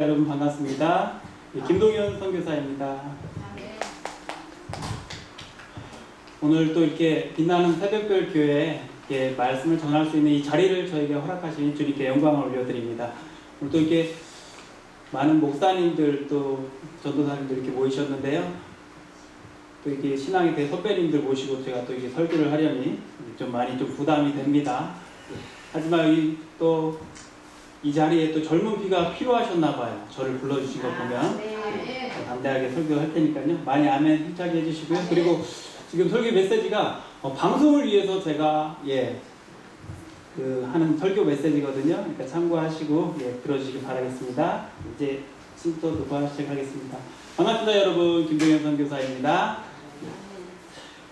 여러분 반갑습니다. 김동현 선교사입니다. 오늘 또 이렇게 빛나는 새벽별 교회에 이렇게 말씀을 전할 수 있는 이 자리를 저에게 허락하신 주님께 영광을 올려드립니다. 오늘 또 이렇게 많은 목사님들 또 전도사님들 이렇게 모이셨는데요. 또 이렇게 신앙의 대선배님들 모시고 제가 또 이렇게 설교를 하려니 좀 많이 좀 부담이 됩니다. 하지만 이 자리에 또 젊은 피가 필요하셨나봐요. 저를 불러주신 거 보면 담대하게 설교할 테니까요. 많이 아멘 힘차게 해주시고요. 그리고 지금 설교 메시지가 방송을 위해서 제가 하는 설교 메시지거든요. 그러니까 참고하시고 들어주시기 바라겠습니다. 이제 순서 녹화 시작하겠습니다. 반갑습니다, 여러분. 김동현 선교사입니다.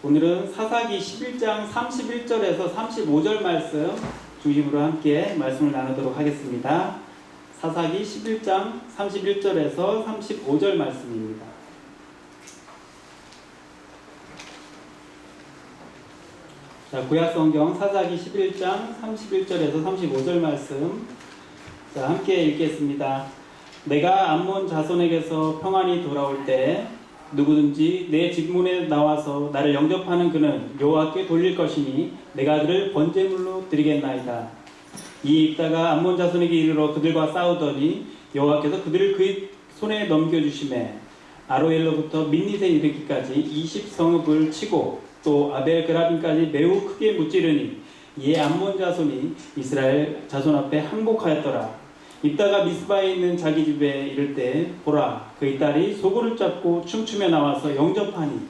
오늘은 사사기 11장 31절에서 35절 말씀 중심으로 함께 말씀을 나누도록 하겠습니다. 사사기 11장 31절에서 35절 말씀입니다. 자, 구약성경 사사기 11장 31절에서 35절 말씀 함께 읽겠습니다. 내가 암몬 자손에게서 평안히 돌아올 때 누구든지 내 집문에 나와서 나를 영접하는 그는 여호와께 돌릴 것이니 내가 그를 번제물로 드리겠나이다. 이 입다가 암몬 자손에게 이르러 그들과 싸우더니 여호와께서 그들을 그의 손에 넘겨주시매 아로엘로부터 민닛에 이르기까지 20성읍을 치고 또 아벨그라빔까지 매우 크게 무찌르니 이에 암몬 자손이 이스라엘 자손 앞에 항복하였더라. 입다가 미스바에 있는 자기 집에 이를 때 보라 그의 딸이 소고를 잡고 춤추며 나와서 영접하니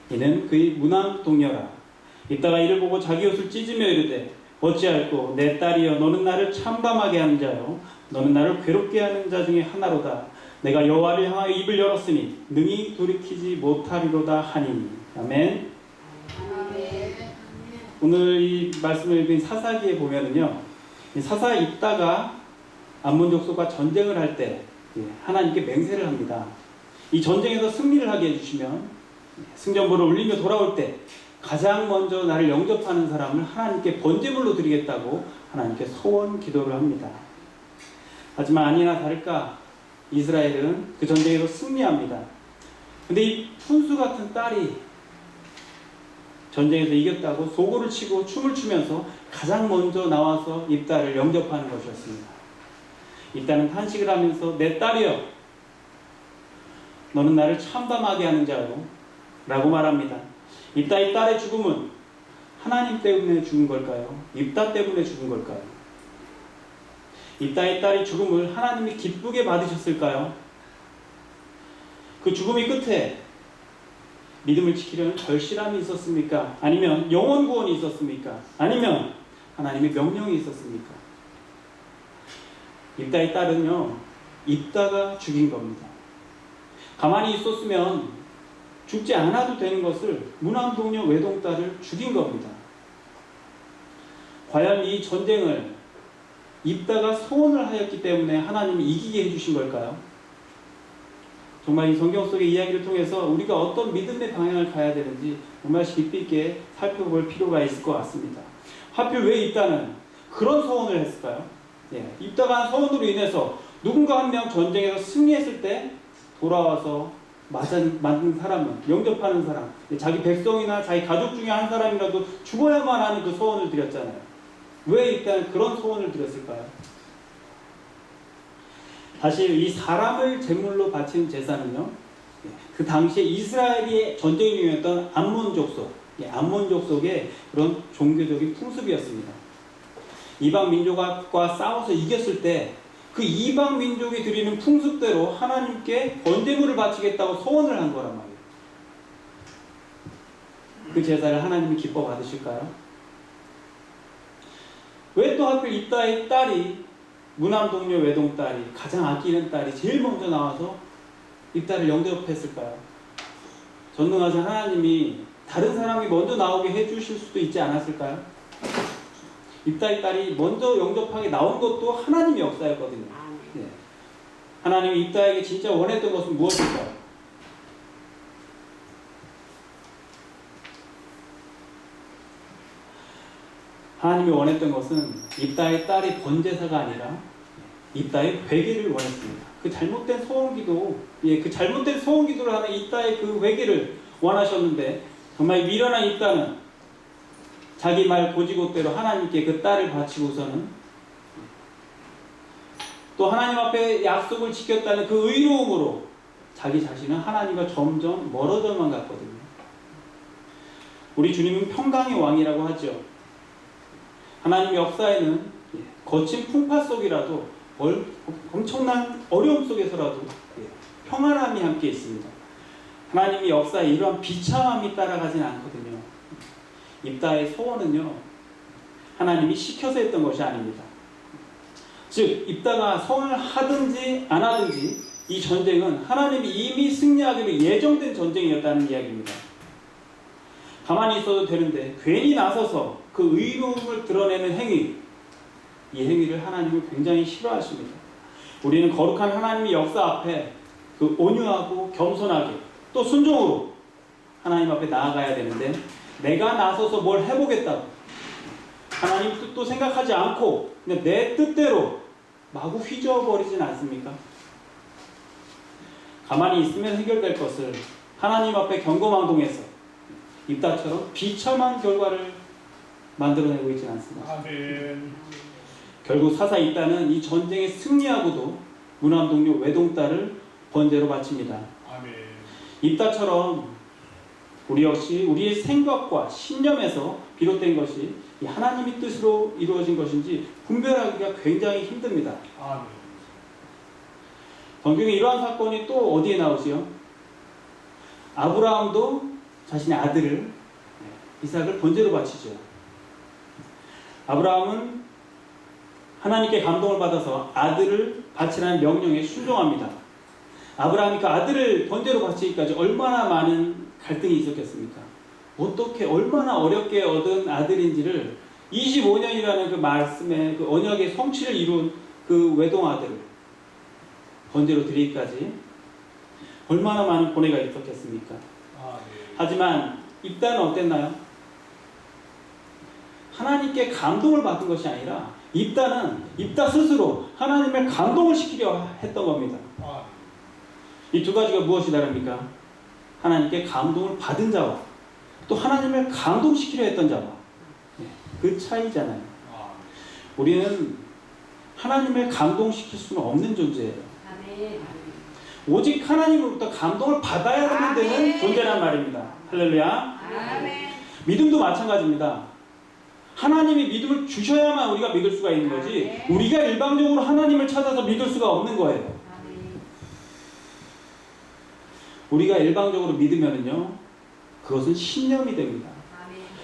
이는 그의 문왕 동료라. 입다가 이를 보고 자기 옷을 찢으며 이르되 어찌할꼬 내 딸이여 너는 나를 참담하게 하는 자요 너는 나를 괴롭게 하는 자 중에 하나로다. 내가 여호와를 향하여 입을 열었으니 능히 돌이키지 못하리로다 하니. 아멘. 오늘 이 말씀을 읽은 사사기에 보면은요, 사사 입다가 암몬 족속과 전쟁을 할 때 하나님께 맹세를 합니다. 이 전쟁에서 승리를 하게 해주시면 승전보를 울리며 돌아올 때 가장 먼저 나를 영접하는 사람을 하나님께 번제물로 드리겠다고 하나님께 소원 기도를 합니다. 하지만 아니나 다를까 이스라엘은 그 전쟁에서 승리합니다. 근데 이 푼수 같은 딸이 전쟁에서 이겼다고 소고를 치고 춤을 추면서 가장 먼저 나와서 입다를 영접하는 것이었습니다. 입다는 탄식을 하면서 내 딸이여 너는 나를 참담하게 하는 자요 라고 말합니다. 입다의 딸의 죽음은 하나님 때문에 죽은 걸까요? 입다 때문에 죽은 걸까요? 입다의 딸이 죽음을 하나님이 기쁘게 받으셨을까요? 그 죽음의 끝에 믿음을 지키려는 절실함이 있었습니까? 아니면 영원 구원이 있었습니까? 아니면 하나님의 명령이 있었습니까? 입다의 딸은요, 입다가 죽인 겁니다. 가만히 있었으면 죽지 않아도 되는 것을 문왕동녀 외동딸을 죽인 겁니다. 과연 이 전쟁을 입다가 소원을 하였기 때문에 하나님이 이기게 해주신 걸까요? 정말 이 성경 속의 이야기를 통해서 우리가 어떤 믿음의 방향을 가야 되는지 정말 깊이 있게 살펴볼 필요가 있을 것 같습니다. 하필 왜 입다는 그런 소원을 했을까요? 입다가 한 소원으로 인해서 누군가 한 명 전쟁에서 승리했을 때 돌아와서 맞은 사람은, 영접하는 사람, 자기 백성이나 자기 가족 중에 한 사람이라도 죽어야만 하는 그 소원을 드렸잖아요. 왜 입다는 그런 소원을 드렸을까요? 사실 이 사람을 제물로 바친 제사는요, 그 당시에 이스라엘이 전쟁 중이었던 암몬 족속의 그런 종교적인 풍습이었습니다. 이방 민족과 싸워서 이겼을 때 그 이방 민족이 드리는 풍습대로 하나님께 번제물을 바치겠다고 소원을 한 거란 말이에요. 그 제사를 하나님이 기뻐 받으실까요? 왜 또 하필 입다의 딸이 문왕동녀 외동딸이 가장 아끼는 딸이 제일 먼저 나와서 입다를 영접했을까요? 전능하신 하나님이 다른 사람이 먼저 나오게 해주실 수도 있지 않았을까요? 입다의 딸이 먼저 영접하게 나온 것도 하나님의 역사였거든요. 하나님이 입다에게 진짜 원했던 것은 무엇일까요? 하나님이 원했던 것은 입다의 딸이 번제사가 아니라 입다의 회개를 원했습니다. 그 잘못된 소원기도, 그 잘못된 소원기도를 하는 입다의 그 회개를 원하셨는데 정말 미련한 입다는 자기 말 고지고대로 하나님께 그 딸을 바치고서는 또 하나님 앞에 약속을 지켰다는 그 의로움으로 자기 자신은 하나님과 점점 멀어져만 갔거든요. 우리 주님은 평강의 왕이라고 하죠. 하나님 역사에는 거친 풍파 속이라도 엄청난 어려움 속에서라도 평안함이 함께 있습니다. 하나님이 역사에 이러한 비참함이 따라가진 않거든요. 입다의 소원은요, 하나님이 시켜서 했던 것이 아닙니다. 즉 입다가 소원을 하든지 안 하든지 이 전쟁은 하나님이 이미 승리하기로 예정된 전쟁이었다는 이야기입니다. 가만히 있어도 되는데 괜히 나서서 그 의로움을 드러내는 행위, 이 행위를 하나님은 굉장히 싫어하십니다. 우리는 거룩한 하나님의 역사 앞에 그 온유하고 겸손하게 또 순종으로 하나님 앞에 나아가야 되는데, 내가 나서서 뭘 해보겠다고 하나님 뜻도 생각하지 않고 그냥 내 뜻대로 마구 휘저어버리진 않습니까? 가만히 있으면 해결될 것을 하나님 앞에 경거망동해서 입다처럼 비참한 결과를 만들어내고 있지 않습니다. 아멘. 결국 사사 입다는 이 전쟁에 승리하고도 무남동료 외동딸을 번제로 바칩니다. 아멘. 입다처럼 우리 역시 우리의 생각과 신념에서 비롯된 것이 이 하나님의 뜻으로 이루어진 것인지 분별하기가 굉장히 힘듭니다. 아멘. 성경에 이러한 사건이 또 어디에 나오지요? 아브라함도 자신의 아들을, 이삭을 번제로 바치죠. 아브라함은 하나님께 감동을 받아서 아들을 바치라는 명령에 순종합니다. 아브라함이 그 아들을 번제로 바치기까지 얼마나 많은 갈등이 있었겠습니까? 어떻게 얼마나 어렵게 얻은 아들인지를 25년이라는 그 말씀의 그 언약의 성취를 이룬 그 외동 아들을 번제로 드리기까지 얼마나 많은 고뇌가 있었겠습니까? 하지만 입다는 어땠나요? 하나님께 감동을 받은 것이 아니라 입다는 입다 스스로 하나님을 감동을 시키려 했던 겁니다. 이 두 가지가 무엇이 다릅니까? 하나님께 감동을 받은 자와 또 하나님을 감동시키려 했던 자와 그 차이잖아요. 우리는 하나님을 감동시킬 수는 없는 존재예요. 오직 하나님으로부터 감동을 받아야 되는 존재란 말입니다. 할렐루야. 믿음도 마찬가지입니다. 하나님이 믿음을 주셔야만 우리가 믿을 수가 있는 거지, 우리가 일방적으로 하나님을 찾아서 믿을 수가 없는 거예요. 우리가 일방적으로 믿으면요, 그것은 신념이 됩니다.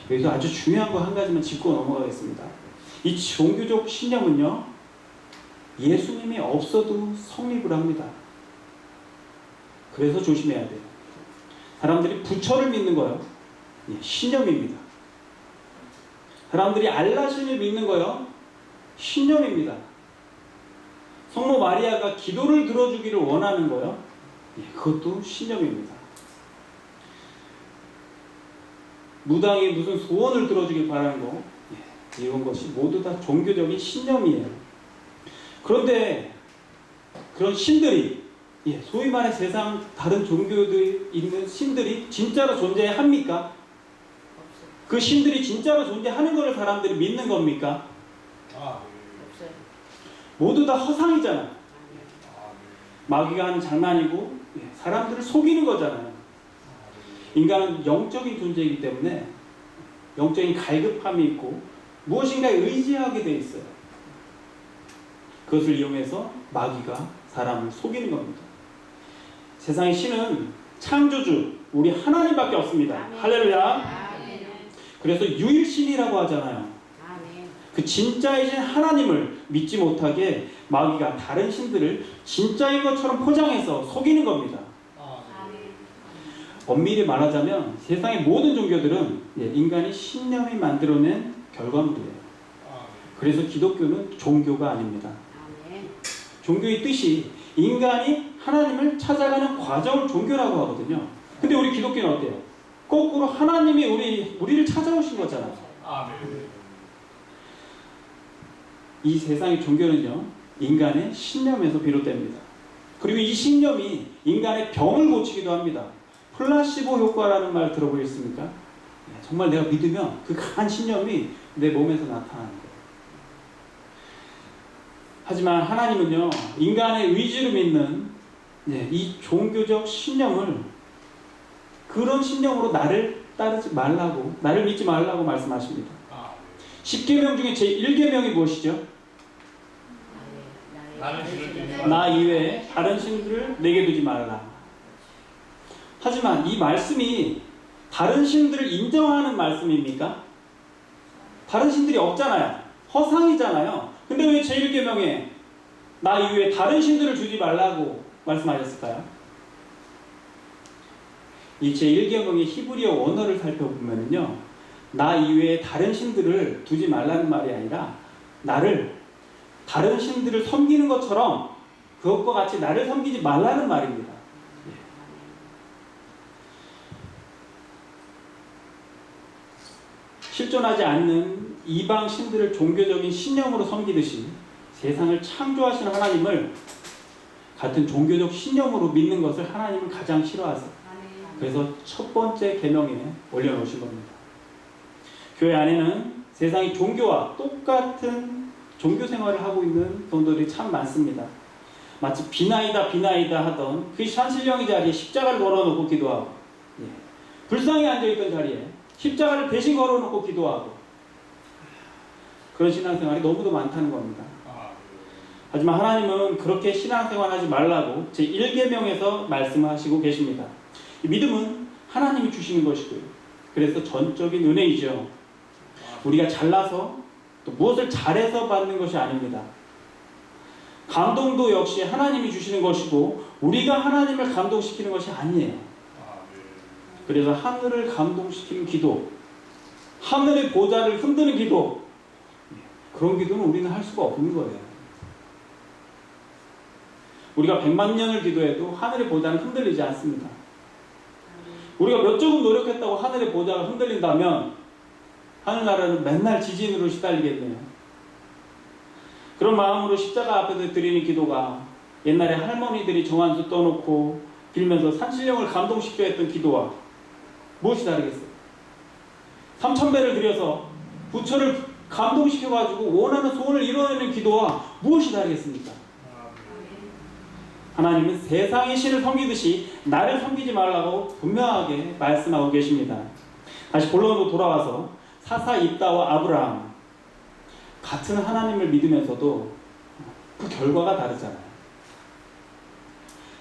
여기서 아주 중요한 거 한 가지만 짚고 넘어가겠습니다. 이 종교적 신념은요, 예수님이 없어도 성립을 합니다. 그래서 조심해야 돼요. 사람들이 부처를 믿는 거요, 신념입니다. 사람들이 알라신을 믿는 거요, 신념입니다. 성모 마리아가 기도를 들어주기를 원하는 거요, 그것도 신념입니다. 무당이 무슨 소원을 들어주길 바라는 거, 이런 것이 모두 다 종교적인 신념이에요. 그런데 그런 신들이, 소위 말해 세상 다른 종교들이 있는 신들이 진짜로 존재합니까? 그 신들이 진짜로 존재하는 것을 사람들이 믿는 겁니까? 모두 다 허상이잖아요. 마귀가 하는 장난이고 사람들을 속이는 거잖아요. 인간은 영적인 존재이기 때문에 영적인 갈급함이 있고 무엇인가에 의지하게 돼 있어요. 그것을 이용해서 마귀가 사람을 속이는 겁니다. 세상의 신은 창조주 우리 하나님밖에 없습니다. 할렐루야. 그래서 유일신이라고 하잖아요. 그 진짜이신 하나님을 믿지 못하게 마귀가 다른 신들을 진짜인 것처럼 포장해서 속이는 겁니다. 엄밀히 말하자면 세상의 모든 종교들은 인간이 신념이 만들어낸 결과물이에요. 그래서 기독교는 종교가 아닙니다. 종교의 뜻이 인간이 하나님을 찾아가는 과정을 종교라고 하거든요. 근데 우리 기독교는 어때요? 거꾸로 하나님이 우리를 찾아오신 거잖아요. 이 세상의 종교는요, 인간의 신념에서 비롯됩니다. 그리고 이 신념이 인간의 병을 고치기도 합니다. 플라시보 효과라는 말 들어보셨습니까? 정말 내가 믿으면 그 강한 신념이 내 몸에서 나타나는 거예요. 하지만 하나님은요, 인간의 의지로 믿는 이 종교적 신념을 그런 신념으로 나를 따르지 말라고, 나를 믿지 말라고 말씀하십니다. 10계명 중에 제1계명이 무엇이죠? 나 이외에 다른 신들을 내게 두지 말라. 하지만 이 말씀이 다른 신들을 인정하는 말씀입니까? 다른 신들이 없잖아요. 허상이잖아요. 근데 왜 제1계명에 나 이외에 다른 신들을 두지 말라고 말씀하셨을까요? 이 제1계명의 히브리어 원어를 살펴보면요, 나 이외에 다른 신들을 두지 말라는 말이 아니라 나를 다른 신들을 섬기는 것처럼 그것과 같이 나를 섬기지 말라는 말입니다. 실존하지 않는 이방 신들을 종교적인 신념으로 섬기듯이 세상을 창조하시는 하나님을 같은 종교적 신념으로 믿는 것을 하나님은 가장 싫어하세요. 그래서 첫 번째 계명에 올려놓으신 겁니다. 교회 안에는 세상이 종교와 똑같은 종교 생활을 하고 있는 성도들이 참 많습니다. 마치 비나이다 하던 그 산신령의 자리에 십자가를 걸어놓고 기도하고, 불상이 앉아있던 자리에 십자가를 대신 걸어놓고 기도하고, 그런 신앙생활이 너무도 많다는 겁니다. 하지만 하나님은 그렇게 신앙생활하지 말라고 제1계명에서 말씀하시고 계십니다. 이 믿음은 하나님이 주시는 것이고요. 그래서 전적인 은혜이죠. 우리가 잘나서 또 무엇을 잘해서 받는 것이 아닙니다. 감동도 역시 하나님이 주시는 것이고 우리가 하나님을 감동시키는 것이 아니에요. 그래서 하늘을 감동시키는 기도, 하늘의 보좌를 흔드는 기도, 그런 기도는 우리는 할 수가 없는 거예요. 우리가 100만 년을 기도해도 하늘의 보좌는 흔들리지 않습니다. 우리가 몇 조금 노력했다고 하늘의 보좌가 흔들린다면 하늘나라는 맨날 지진으로 시달리겠네요. 그런 마음으로 십자가 앞에서 드리는 기도가 옛날에 할머니들이 정한수 떠놓고 빌면서 산신령을 감동시켜 했던 기도와 무엇이 다르겠어요? 3,000배를 드려서 부처를 감동시켜가지고 원하는 소원을 이뤄내는 기도와 무엇이 다르겠습니까? 하나님은 세상의 신을 섬기듯이 나를 섬기지 말라고 분명하게 말씀하고 계십니다. 다시 본론으로 돌아와서 사사 입다와 아브라함, 같은 하나님을 믿으면서도 그 결과가 다르잖아요.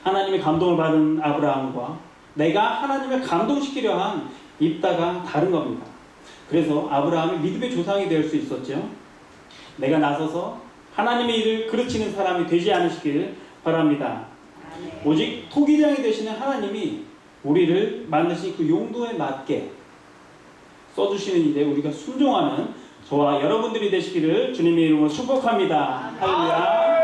하나님의 감동을 받은 아브라함과 내가 하나님을 감동시키려 한 입다가 다른 겁니다. 그래서 아브라함이 믿음의 조상이 될 수 있었죠. 내가 나서서 하나님의 일을 그르치는 사람이 되지 않으시길 바랍니다. 오직 토기장이 되시는 하나님이 우리를 만드신 그 용도에 맞게 써주시는 일에 우리가 순종하는 저와 여러분들이 되시기를 주님의 이름으로 축복합니다. 할렐루야.